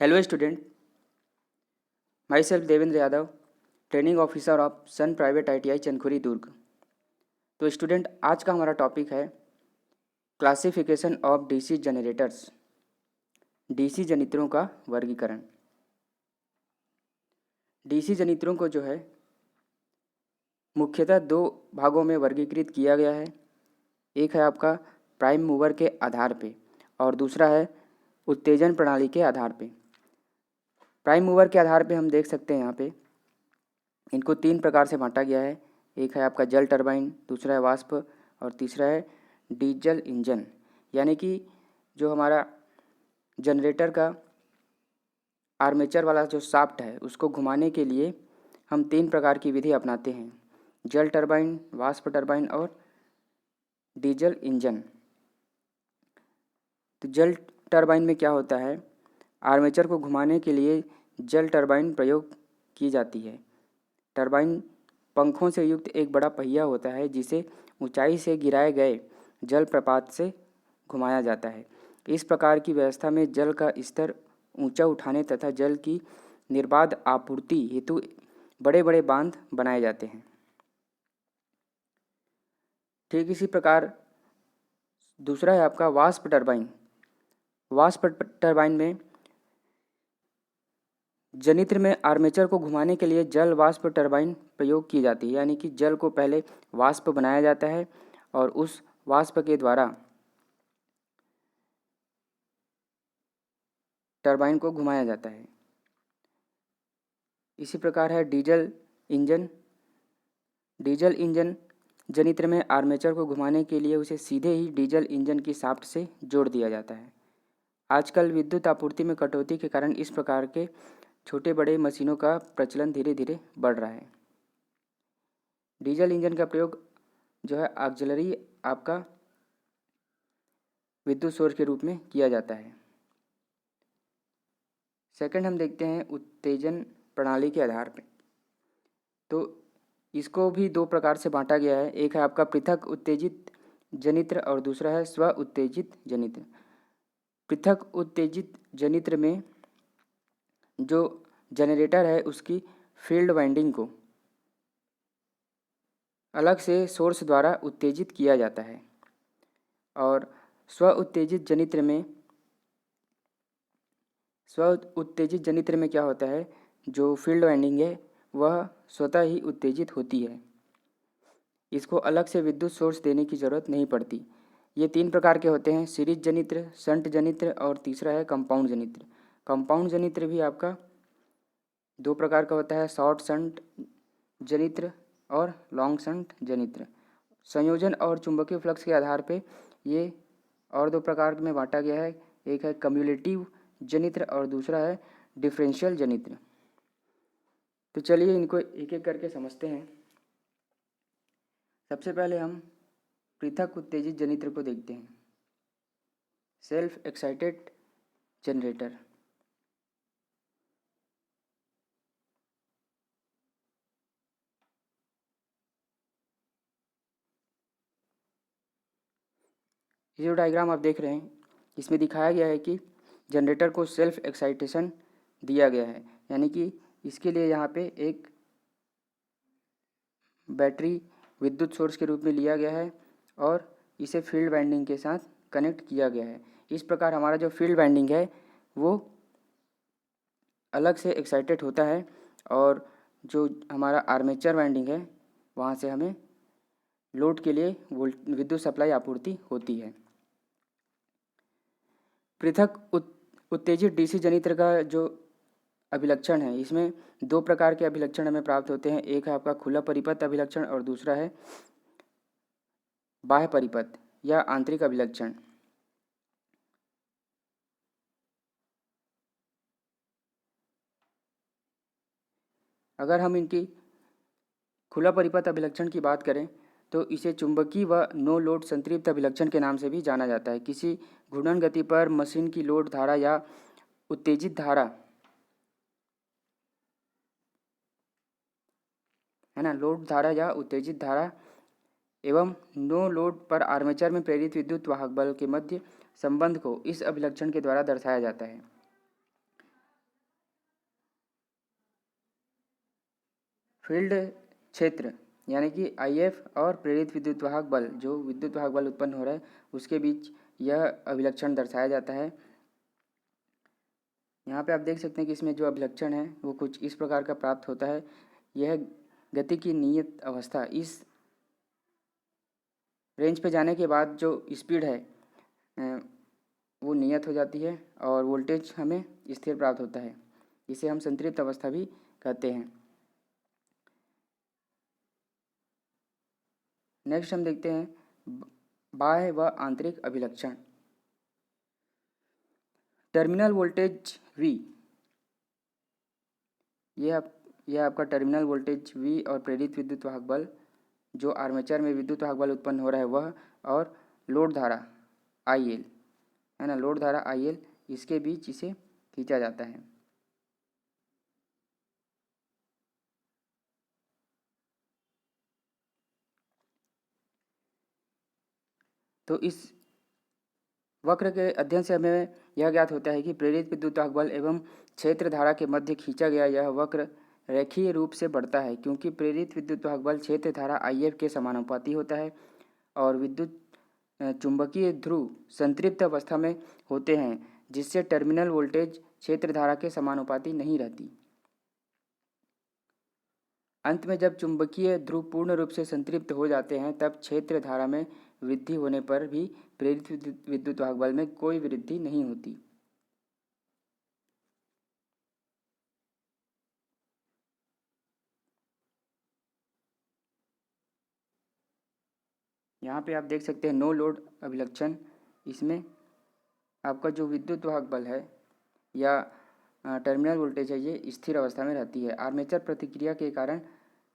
Hello student, myself Devendra Yadav, training officer of Sun private ITI Chankhuri Durg. तो student आज का हमारा टॉपिक है classification of DC generators, DC जनित्रों का वर्गीकरण। डीसी जनित्रों को जो है मुख्यतः दो भागों में वर्गीकृत किया गया है। एक है आपका प्राइम मूवर के आधार पे और दूसरा है उत्तेजन प्रणाली के आधार पे। प्राइम मूवर के आधार पे हम देख सकते हैं यहाँ पे इनको तीन प्रकार से बांटा गया है। एक है आपका जल टरबाइन, दूसरा है वाष्प और तीसरा है डीजल इंजन। यानी कि जो हमारा जनरेटर का आर्मेचर वाला जो शाफ्ट है उसको घुमाने के लिए हम तीन प्रकार की विधि अपनाते हैं: जल टरबाइन, वाष्प टरबाइन और डीजल इंजन। तो जल टरबाइन में क्या होता है, आर्मेचर को घुमाने के लिए जल टरबाइन प्रयोग की जाती है। टरबाइन पंखों से युक्त एक बड़ा पहिया होता है जिसे ऊंचाई से गिराए गए जल प्रपात से घुमाया जाता है। इस प्रकार की व्यवस्था में जल का स्तर ऊंचा उठाने तथा जल की निर्बाध आपूर्ति हेतु बड़े बड़े बांध बनाए जाते हैं। ठीक इसी प्रकार दूसरा है आपका वाष्प टरबाइन। वाष्प टरबाइन में जनित्र में आर्मेचर को घुमाने के लिए जल वाष्प टरबाइन प्रयोग की जाती है। यानी कि जल को पहले वाष्प बनाया जाता है और उस वाष्प के द्वारा टरबाइन को घुमाया जाता है। इसी प्रकार है डीजल इंजन। डीजल इंजन जनित्र में आर्मेचर को घुमाने के लिए उसे सीधे ही डीजल इंजन की शाफ्ट से जोड़ दिया जाता है। आजकल विद्युत आपूर्ति में कटौती के कारण इस प्रकार के छोटे बड़े मशीनों का प्रचलन धीरे धीरे बढ़ रहा है। डीजल इंजन का प्रयोग जो है ऑक्सिलरी आपका विद्युत सोर्स के रूप में किया जाता है। सेकंड हम देखते हैं उत्तेजन प्रणाली के आधार पे। तो इसको भी दो प्रकार से बांटा गया है। एक है आपका पृथक उत्तेजित जनित्र और दूसरा है स्व उत्तेजित जनित्र। पृथक उत्तेजित जनित्र में जो जनरेटर है उसकी फील्ड वाइंडिंग को अलग से सोर्स द्वारा उत्तेजित किया जाता है और स्व उत्तेजित जनित्र में क्या होता है, जो फील्ड वाइंडिंग है वह स्वतः ही उत्तेजित होती है। इसको अलग से विद्युत सोर्स देने की ज़रूरत नहीं पड़ती। ये तीन प्रकार के होते हैं: सीरीज जनित्र, शंट जनित्र और तीसरा है कंपाउंड जनित्र। कंपाउंड जनित्र भी आपका दो प्रकार का होता है: शॉर्ट शंट जनित्र और लॉन्ग शंट जनित्र। संयोजन और चुंबकीय फ्लक्स के आधार पे ये और दो प्रकार में बांटा गया है। एक है कम्युलेटिव जनित्र और दूसरा है डिफरेंशियल जनित्र। तो चलिए इनको एक एक करके समझते हैं। सबसे पहले हम पृथक उत्तेजित जनित्र को देखते हैं। Self excited generator. ये जो डायग्राम आप देख रहे हैं इसमें दिखाया गया है कि जनरेटर को सेल्फ एक्साइटेशन दिया गया है। यानी कि इसके लिए यहाँ पे एक बैटरी विद्युत सोर्स के रूप में लिया गया है और इसे फील्ड वाइंडिंग के साथ कनेक्ट किया गया है। इस प्रकार हमारा जो फील्ड वाइंडिंग है वो अलग से एक्साइटेड होता है और जो हमारा आर्मेचर वाइंडिंग है वहाँ से हमें लोड के लिए विद्युत सप्लाई आपूर्ति होती है। पृथक उत्तेजित डीसी जनित्र का जो अभिलक्षण है, इसमें दो प्रकार के अभिलक्षण हमें प्राप्त होते हैं। एक है आपका खुला परिपथ अभिलक्षण और दूसरा है बाह्य परिपथ या आंतरिक अभिलक्षण। अगर हम इनकी खुला परिपथ अभिलक्षण की बात करें तो इसे चुंबकीय व नो लोड संतृप्त अभिलक्षण के नाम से भी जाना जाता है। किसी घूर्णन गति पर मशीन की लोड धारा या उत्तेजित धारा है ना, लोड धारा या उत्तेजित धारा एवं नो लोड पर आर्मेचर में प्रेरित विद्युत वाहक बल के मध्य संबंध को इस अभिलक्षण के द्वारा दर्शाया जाता है। फील्ड क्षेत्र यानी कि आईएफ और प्रेरित विद्युत वाहक बल, जो विद्युत वाहक बल उत्पन्न हो रहा है उसके बीच यह अभिलक्षण दर्शाया जाता है। यहाँ पे आप देख सकते हैं कि इसमें जो अभिलक्षण है वो कुछ इस प्रकार का प्राप्त होता है। यह गति की नियत अवस्था, इस रेंज पे जाने के बाद जो स्पीड है वो नियत हो जाती है और वोल्टेज हमें स्थिर प्राप्त होता है। इसे हम संतृप्त अवस्था भी कहते हैं। नेक्स्ट हम देखते हैं बाह्य व आंतरिक अभिलक्षण। टर्मिनल वोल्टेज V, यह आपका टर्मिनल वोल्टेज V और प्रेरित विद्युत वाहक बल जो आर्मेचर में विद्युत वाहक बल उत्पन्न हो रहा है वह, और लोड धारा IL है ना, लोड धारा IL, इसके बीच इसे खींचा जाता है। तो इस वक्र के अध्ययन से हमें यह ज्ञात होता है कि प्रेरित विद्युत वाहक बल एवं क्षेत्र धारा के मध्य खींचा गया यह वक्र रेखीय रूप से बढ़ता है, क्योंकि प्रेरित विद्युत वाहक बल क्षेत्र धारा IF के समानुपाती होता है और विद्युत चुंबकीय ध्रुव संतृप्त अवस्था में होते हैं, जिससे टर्मिनल वोल्टेज क्षेत्र धारा के समानुपाती नहीं रहती। अंत में जब चुंबकीय ध्रुव पूर्ण रूप से संतृप्त हो जाते हैं तब क्षेत्र धारा में वृद्धि होने पर भी प्रेरित विद्युत वाहक बल में कोई वृद्धि नहीं होती। यहाँ पे आप देख सकते हैं नो लोड अभिलक्षण। इसमें आपका जो विद्युत वाहक बल है या टर्मिनल वोल्टेज है ये स्थिर अवस्था में रहती है। आर्मेचर प्रतिक्रिया के कारण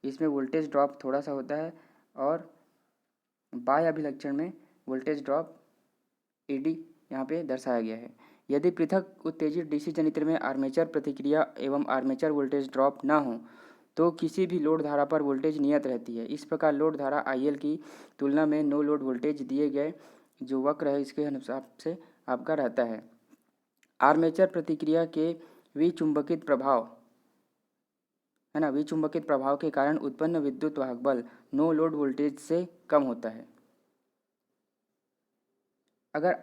इसमें वोल्टेज ड्रॉप थोड़ा सा होता है और बाह्य अभिलक्षण में वोल्टेज ड्रॉप AD यहाँ पे दर्शाया गया है। यदि पृथक उत्तेजित DC जनित्र में आर्मेचर प्रतिक्रिया एवं आर्मेचर वोल्टेज ड्रॉप न हो तो किसी भी लोड धारा पर वोल्टेज नियत रहती है। इस प्रकार लोड धारा IL की तुलना में नो लोड वोल्टेज दिए गए जो वक्र है इसके अनुसार से आपका रहता है। आर्मेचर प्रतिक्रिया के विचुंबकित प्रभाव है ना, विचुंबकित प्रभाव के कारण उत्पन्न विद्युत वाहक बल नो लोड वोल्टेज से कम होता है। अगर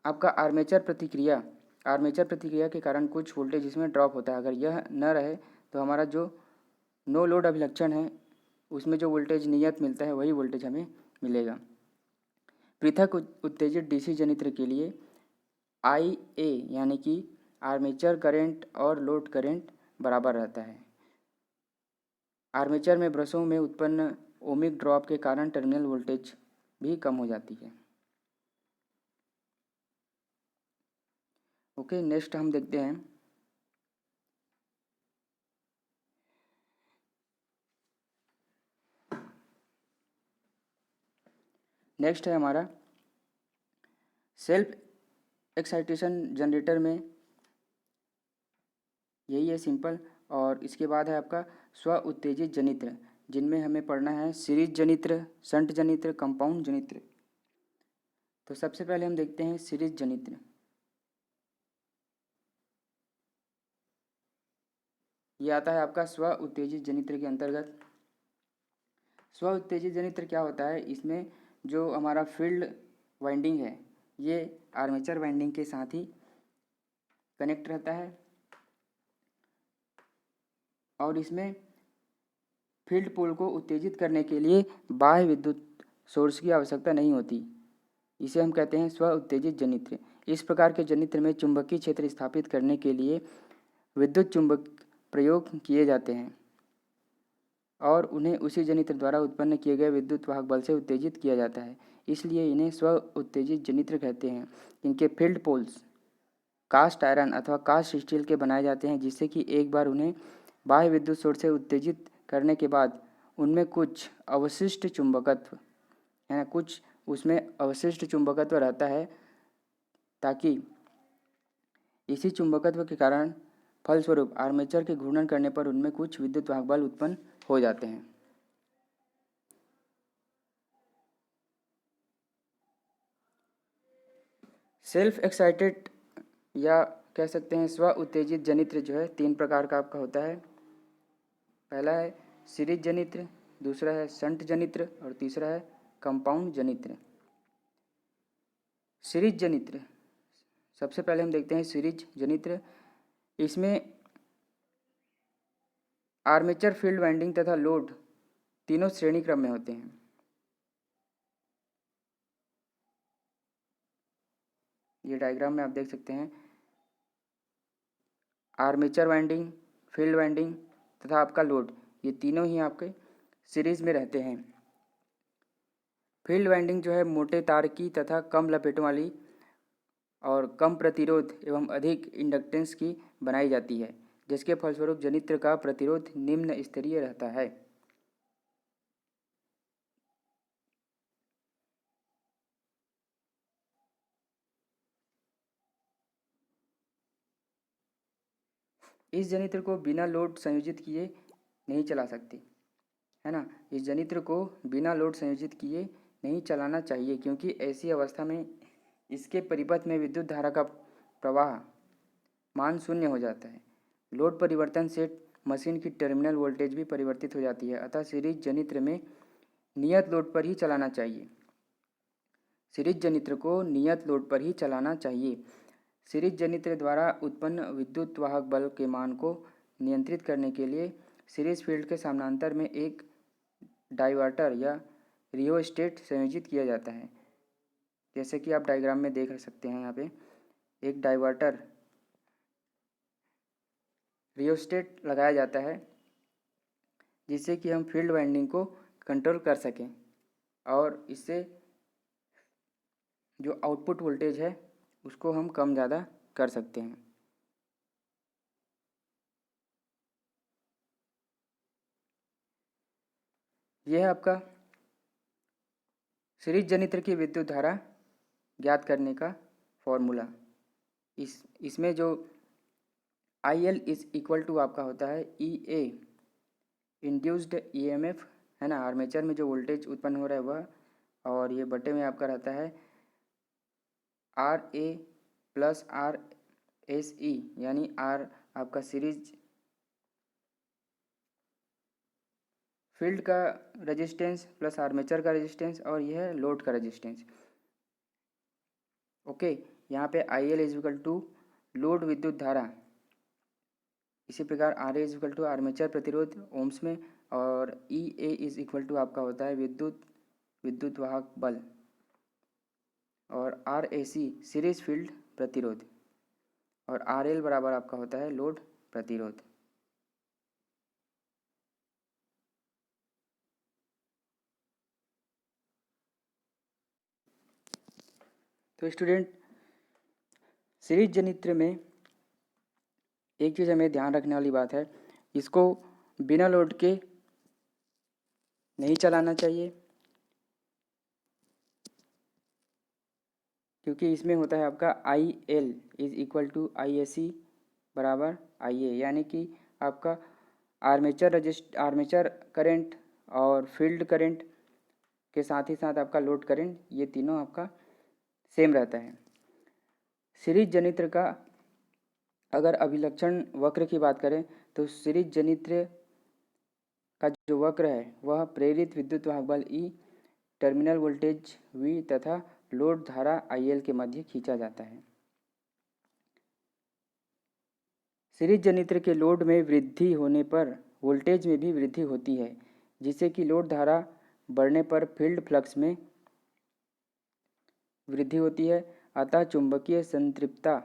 आपका आर्मेचर प्रतिक्रिया के कारण कुछ वोल्टेज इसमें ड्रॉप होता है, अगर यह न रहे तो हमारा जो नो लोड अभिलक्षण है उसमें जो वोल्टेज नियत मिलता है वही वोल्टेज हमें मिलेगा। पृथक उत्तेजित DC जनित्र के लिए IA यानी कि आर्मेचर करंट और लोड करंट बराबर रहता है। आर्मेचर में ब्रशों में उत्पन्न ओमिक ड्रॉप के कारण टर्मिनल वोल्टेज भी कम हो जाती है। ओके, नेक्स्ट हम देखते हैं नेक्स्ट है हमारा सेल्फ एक्साइटेशन जनरेटर में यही है सिंपल। और इसके बाद है आपका स्व उत्तेजित जनित्र, जिनमें हमें पढ़ना है सीरीज जनित्र, शंट जनित्र, कंपाउंड जनित्र। तो सबसे पहले हम देखते हैं सीरीज जनित्र। ये आता है आपका स्व उत्तेजित जनित्र के अंतर्गत। स्व उत्तेजित जनित्र क्या होता है, इसमें जो हमारा फील्ड वाइंडिंग है ये आर्मेचर वाइंडिंग के साथ ही कनेक्ट रहता है और इसमें फील्ड पोल को उत्तेजित करने के लिए बाह्य विद्युत सोर्स की आवश्यकता नहीं होती। इसे हम कहते हैं स्व उत्तेजित जनित्र। इस प्रकार के जनित्र में चुंबकीय क्षेत्र स्थापित करने के लिए विद्युत चुंबक प्रयोग किए जाते हैं और उन्हें उसी जनित्र द्वारा उत्पन्न किए गए विद्युत वाहक बल से उत्तेजित किया जाता है, इसलिए इन्हें स्व उत्तेजित जनित्र कहते हैं। इनके फील्ड पोल्स कास्ट आयरन अथवा कास्ट स्टील के बनाए जाते हैं, जिससे कि एक बार उन्हें बाह्य विद्युत सोर्स से उत्तेजित करने के बाद उनमें कुछ अवशिष्ट चुंबकत्व है ना, कुछ उसमें अवशिष्ट चुंबकत्व रहता है, ताकि इसी चुंबकत्व के कारण फलस्वरूप आर्मेचर के घूर्णन करने पर उनमें कुछ विद्युत वाहक बल उत्पन्न हो जाते हैं। सेल्फ एक्साइटेड या कह सकते हैं स्व उत्तेजित जनित्र जो है तीन प्रकार का आपका होता है। पहला है सीरीज जनित्र, दूसरा है शंट जनित्र और तीसरा है कंपाउंड जनित्र। सीरीज जनित्र, सबसे पहले हम देखते हैं सीरीज जनित्र। इसमें आर्मेचर, फील्ड वाइंडिंग तथा लोड तीनों श्रेणी क्रम में होते हैं। ये डायग्राम में आप देख सकते हैं, आर्मेचर वाइंडिंग, फील्ड वाइंडिंग तथा आपका लोड, ये तीनों ही आपके सीरीज में रहते हैं। फील्ड वाइंडिंग जो है मोटे तार की तथा कम लपेटों वाली और कम प्रतिरोध एवं अधिक इंडक्टेंस की बनाई जाती है, जिसके फलस्वरूप जनित्र का प्रतिरोध निम्न स्तरीय रहता है। इस जनित्र को बिना लोड संयोजित किए नहीं चला सकते, है ना। इस जनित्र को बिना लोड संयोजित किए नहीं चलाना चाहिए, क्योंकि ऐसी अवस्था में इसके परिपथ में विद्युत धारा का प्रवाह मान शून्य हो जाता है। लोड परिवर्तन से मशीन की टर्मिनल वोल्टेज भी परिवर्तित हो जाती है। अतः सीरीज जनित्र में नियत लोड पर ही चलाना चाहिए। सीरीज जनित्र को नियत लोड पर ही चलाना चाहिए। सीरीज जनित्र द्वारा उत्पन्न विद्युत वाहक बल के मान को नियंत्रित करने के लिए सीरीज फील्ड के समानांतर में एक डाइवर्टर या रियोस्टेट संयोजित किया जाता है। जैसे कि आप डायग्राम में देख सकते हैं, यहाँ पे एक डाइवर्टर रियोस्टेट लगाया जाता है, जिससे कि हम फील्ड वाइंडिंग को कंट्रोल कर सकें और इससे जो आउटपुट वोल्टेज है उसको हम कम ज़्यादा कर सकते हैं। यह है आपका सीरीज जनित्र की विद्युत धारा ज्ञात करने का फॉर्मूला। इसमें जो IL इज इक्वल टू आपका होता है EA इंड्यूस्ड EMF, है ना। आर्मेचर में जो वोल्टेज उत्पन्न हो रहा है वह, और ये बटे में आपका रहता है RA प्लस RSE, यानी R आपका सीरीज फील्ड का रेजिस्टेंस प्लस आर्मेचर का रेजिस्टेंस, और यह है लोड का रेजिस्टेंस। ओके, यहाँ पे IL is equal to load विद्युत धारा, इसी प्रकार RA is equal to armature प्रतिरोध ओम्स में, और EA इज इक्वल टू आपका होता है विद्युत वाहक बल, और RAC सीरीज फील्ड प्रतिरोध, और RL बराबर आपका होता है लोड प्रतिरोध। तो स्टूडेंट, सीरीज जनित्र में एक चीज़ हमें ध्यान रखने वाली बात है, इसको बिना लोड के नहीं चलाना चाहिए, क्योंकि इसमें होता है आपका IL is equal to IAC बराबर IA, यानी कि आपका आर्मेचर करंट और फील्ड करंट के साथ ही साथ आपका लोड करंट, ये तीनों आपका सेम रहता है। सीरीज जनित्र का अगर अभिलक्षण वक्र की बात करें तो सीरीज जनित्र का जो वक्र है वह प्रेरित विद्युत वाहक बल E, टर्मिनल वोल्टेज V तथा लोड धारा IL के मध्य खींचा जाता है। सीरीज जनित्र के लोड में वृद्धि होने पर वोल्टेज में भी वृद्धि होती है, जिससे कि लोड धारा बढ़ने पर फील्ड फ्लक्स में वृद्धि होती है। अतः चुंबकीय संतृप्तता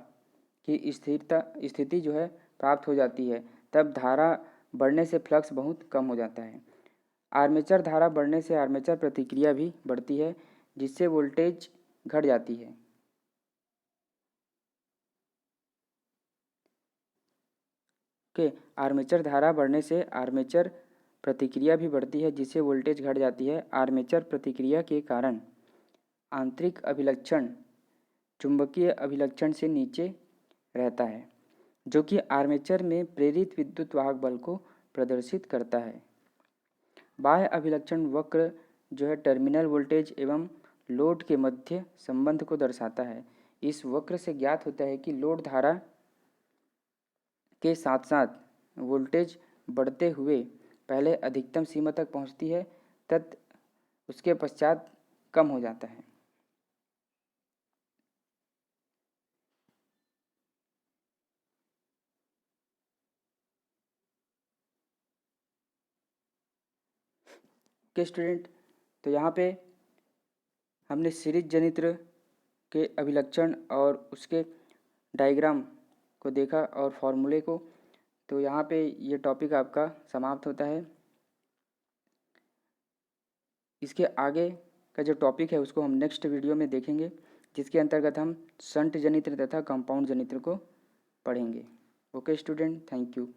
की स्थिति जो है प्राप्त हो जाती है, तब धारा बढ़ने से फ्लक्स बहुत कम हो जाता है। आर्मेचर धारा बढ़ने से आर्मेचर प्रतिक्रिया भी बढ़ती है, जिससे वोल्टेज घट जाती है। आर्मेचर धारा बढ़ने से आर्मेचर प्रतिक्रिया भी बढ़ती है, जिससे वोल्टेज घट जाती है। आर्मेचर प्रतिक्रिया के कारण आंतरिक अभिलक्षण चुंबकीय अभिलक्षण से नीचे रहता है, जो कि आर्मेचर में प्रेरित विद्युत वाहक बल को प्रदर्शित करता है। बाह्य अभिलक्षण वक्र जो है टर्मिनल वोल्टेज एवं लोड के मध्य संबंध को दर्शाता है। इस वक्र से ज्ञात होता है कि लोड धारा के साथ साथ वोल्टेज बढ़ते हुए पहले अधिकतम सीमा तक पहुंचती है उसके पश्चात कम हो जाता है। ओके स्टूडेंट, तो यहाँ पे हमने सीरीज जनित्र के अभिलक्षण और उसके डायग्राम को देखा और फॉर्मूले को। तो यहाँ पे ये टॉपिक आपका समाप्त होता है। इसके आगे का जो टॉपिक है उसको हम नेक्स्ट वीडियो में देखेंगे, जिसके अंतर्गत हम शंट जनित्र तथा कंपाउंड जनित्र को पढ़ेंगे। Okay student, thank you.